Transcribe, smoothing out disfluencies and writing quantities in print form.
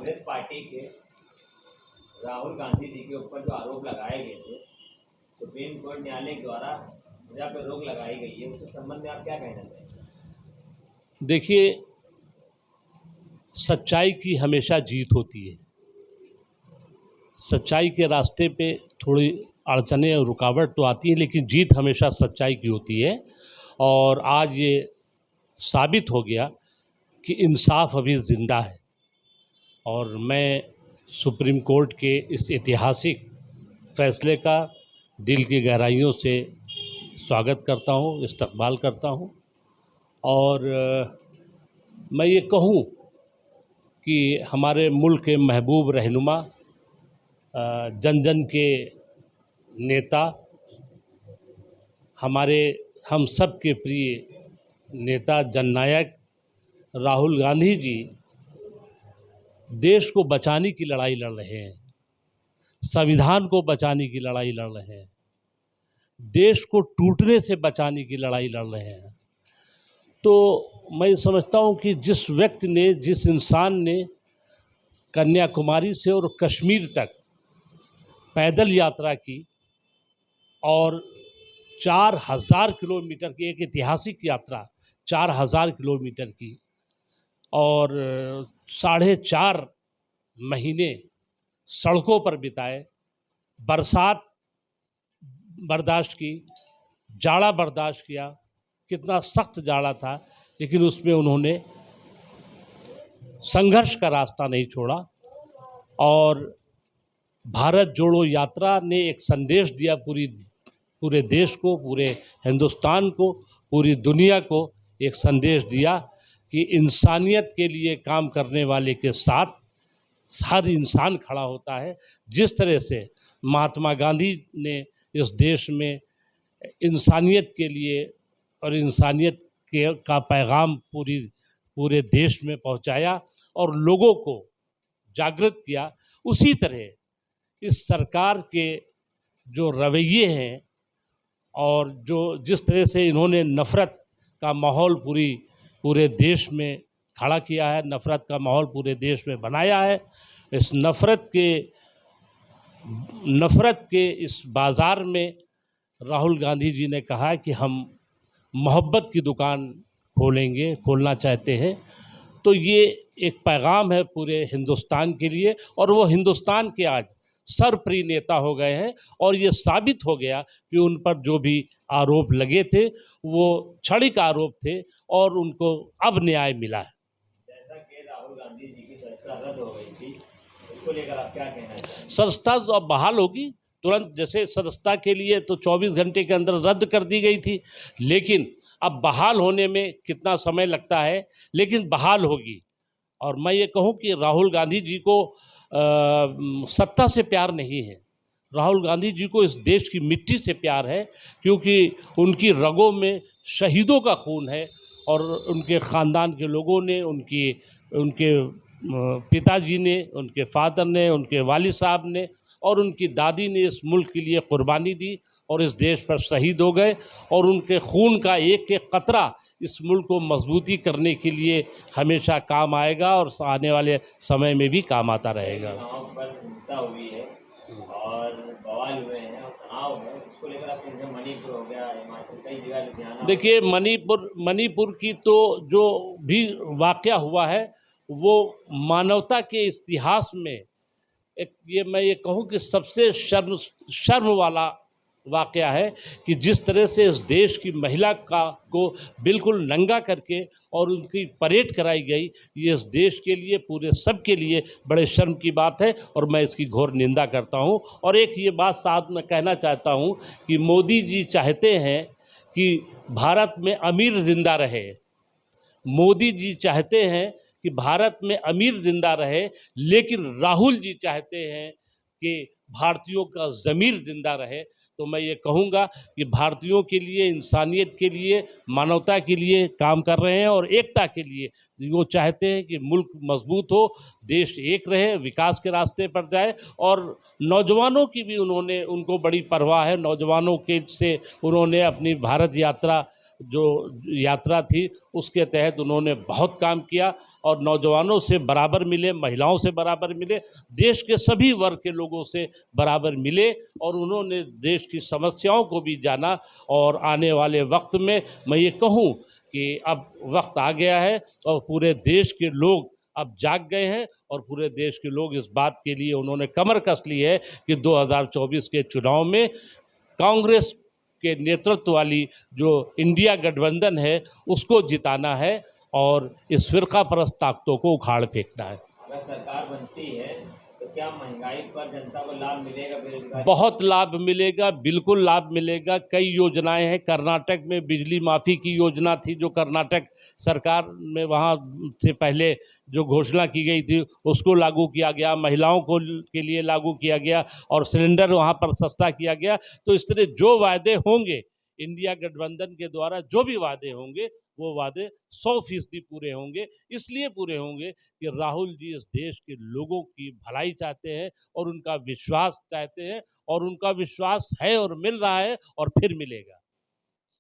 Congress party के राहुल गांधी जी के ऊपर जो आरोप लगाए गए थे, सुप्रीम कोर्ट न्यायालय द्वारा सजा पर रोक लगाई गई है, उसके संबंध में आप क्या कहना चाहेंगे? देखिए, सच्चाई की हमेशा जीत होती है। सच्चाई के रास्ते पे थोड़ी अड़चनें और रुकावट तो आती है, लेकिन जीत हमेशा सच्चाई की होती है। और आज ये साबित हो गया कि इंसाफ अभी ज़िंदा है। और मैं सुप्रीम कोर्ट के इस ऐतिहासिक फैसले का दिल की गहराइयों से स्वागत करता हूँ, इस्तकबाल करता हूँ। और मैं ये कहूँ कि हमारे मुल्क के महबूब रहनुमा, जन जन के नेता, हम सब के प्रिय नेता जननायक राहुल गांधी जी देश को बचाने की लड़ाई लड़ रहे हैं, संविधान को बचाने की लड़ाई लड़ रहे हैं, देश को टूटने से बचाने की लड़ाई लड़ रहे हैं। तो मैं समझता हूँ कि जिस व्यक्ति ने, जिस इंसान ने कन्याकुमारी से और कश्मीर तक पैदल यात्रा की और 4000 किलोमीटर की एक ऐतिहासिक यात्रा, 4000 किलोमीटर की, और 4.5 महीने सड़कों पर बिताए, बरसात बर्दाश्त की, जाड़ा बर्दाश्त किया, कितना सख्त जाड़ा था, लेकिन उसमें उन्होंने संघर्ष का रास्ता नहीं छोड़ा। और भारत जोड़ो यात्रा ने एक संदेश दिया पूरे देश को, पूरे हिंदुस्तान को, पूरी दुनिया को एक संदेश दिया कि इंसानियत के लिए काम करने वाले के साथ हर इंसान खड़ा होता है। जिस तरह से महात्मा गांधी ने इस देश में इंसानियत के लिए और इंसानियत का पैगाम पूरे देश में पहुंचाया और लोगों को जागृत किया, उसी तरह इस सरकार के जो रवैये हैं और जिस तरह से इन्होंने नफ़रत का माहौल पूरे देश में खड़ा किया है, नफ़रत का माहौल पूरे देश में बनाया है, इस नफ़रत के इस बाज़ार में राहुल गांधी जी ने कहा कि हम मोहब्बत की दुकान खोलना चाहते हैं। तो ये एक पैगाम है पूरे हिंदुस्तान के लिए, और वो हिंदुस्तान के आज सर्वप्रिय नेता हो गए हैं। और ये साबित हो गया कि उन पर जो भी आरोप लगे थे वो क्षणिक आरोप थे और उनको अब न्याय मिला है। जैसा कि राहुल गांधी जी की सदस्यता रद्द हो गई थी, उसको लेकर आप क्या कहना चाहेंगे? सदस्यता तो अब बहाल होगी तुरंत। जैसे सदस्यता के लिए तो 24 घंटे के अंदर रद्द कर दी गई थी, लेकिन अब बहाल होने में कितना समय लगता है, लेकिन बहाल होगी। और मैं ये कहूँ कि राहुल गांधी जी को सत्ता से प्यार नहीं है, राहुल गांधी जी को इस देश की मिट्टी से प्यार है, क्योंकि उनकी रगों में शहीदों का खून है और उनके ख़ानदान के लोगों ने, उनके पिताजी ने, उनके फादर ने, उनके वालिद साहब ने और उनकी दादी ने इस मुल्क के लिए कुर्बानी दी और इस देश पर शहीद हो गए। और उनके खून का एक एक कतरा इस मुल्क को मजबूती करने के लिए हमेशा काम आएगा और आने वाले समय में भी काम आता रहेगा। पर हिंसा हुई है और बवाल हुए हैं और तनाव है, उसको लेकर आप मणिपुर हो गया, हिमाचल, कई जगह लुधियाना। देखिए, मणिपुर की तो जो भी वाक़या हुआ है वो मानवता के इतिहास में मैं ये कहूँ कि सबसे शर्म वाला वाक़या है कि जिस तरह से इस देश की महिला को बिल्कुल नंगा करके और उनकी परेड कराई गई, ये इस देश के लिए, पूरे सब के लिए बड़े शर्म की बात है और मैं इसकी घोर निंदा करता हूँ। और एक ये बात साथ में कहना चाहता हूँ कि मोदी जी चाहते हैं कि भारत में अमीर ज़िंदा रहे, मोदी जी चाहते हैं कि भारत में अमीर ज़िंदा रहे, लेकिन राहुल जी चाहते हैं कि भारतीयों का ज़मीर ज़िंदा रहे। तो मैं ये कहूँगा कि भारतीयों के लिए, इंसानियत के लिए, मानवता के लिए काम कर रहे हैं और एकता के लिए वो चाहते हैं कि मुल्क मजबूत हो, देश एक रहे, विकास के रास्ते पर जाए। और नौजवानों की भी उनको बड़ी परवाह है, नौजवानों से उन्होंने अपनी भारत यात्रा जो यात्रा थी उसके तहत उन्होंने बहुत काम किया और नौजवानों से बराबर मिले, महिलाओं से बराबर मिले, देश के सभी वर्ग के लोगों से बराबर मिले और उन्होंने देश की समस्याओं को भी जाना। और आने वाले वक्त में मैं ये कहूँ कि अब वक्त आ गया है और पूरे देश के लोग अब जाग गए हैं और पूरे देश के लोग इस बात के लिए उन्होंने कमर कस ली है कि 2024 के चुनाव में कांग्रेस के नेतृत्व वाली जो इंडिया गठबंधन है उसको जिताना है और इस फिरका परस्त ताकतों को उखाड़ फेंकना है। अगर सरकार बनती है तो क्या महंगाई पर जनता को लाभ मिलेगा? बेरोजगारी बहुत लाभ मिलेगा, बिल्कुल लाभ मिलेगा। कई योजनाएं हैं। कर्नाटक में बिजली माफ़ी की योजना थी जो कर्नाटक सरकार में वहाँ से पहले जो घोषणा की गई थी उसको लागू किया गया, महिलाओं को के लिए लागू किया गया और सिलेंडर वहाँ पर सस्ता किया गया। तो इस तरह जो वादे होंगे इंडिया गठबंधन के द्वारा, जो भी वादे होंगे वो वादे 100% पूरे होंगे। इसलिए पूरे होंगे कि राहुल जी इस देश के लोगों की भलाई चाहते हैं और उनका विश्वास चाहते हैं और उनका विश्वास है और मिल रहा है और फिर मिलेगा।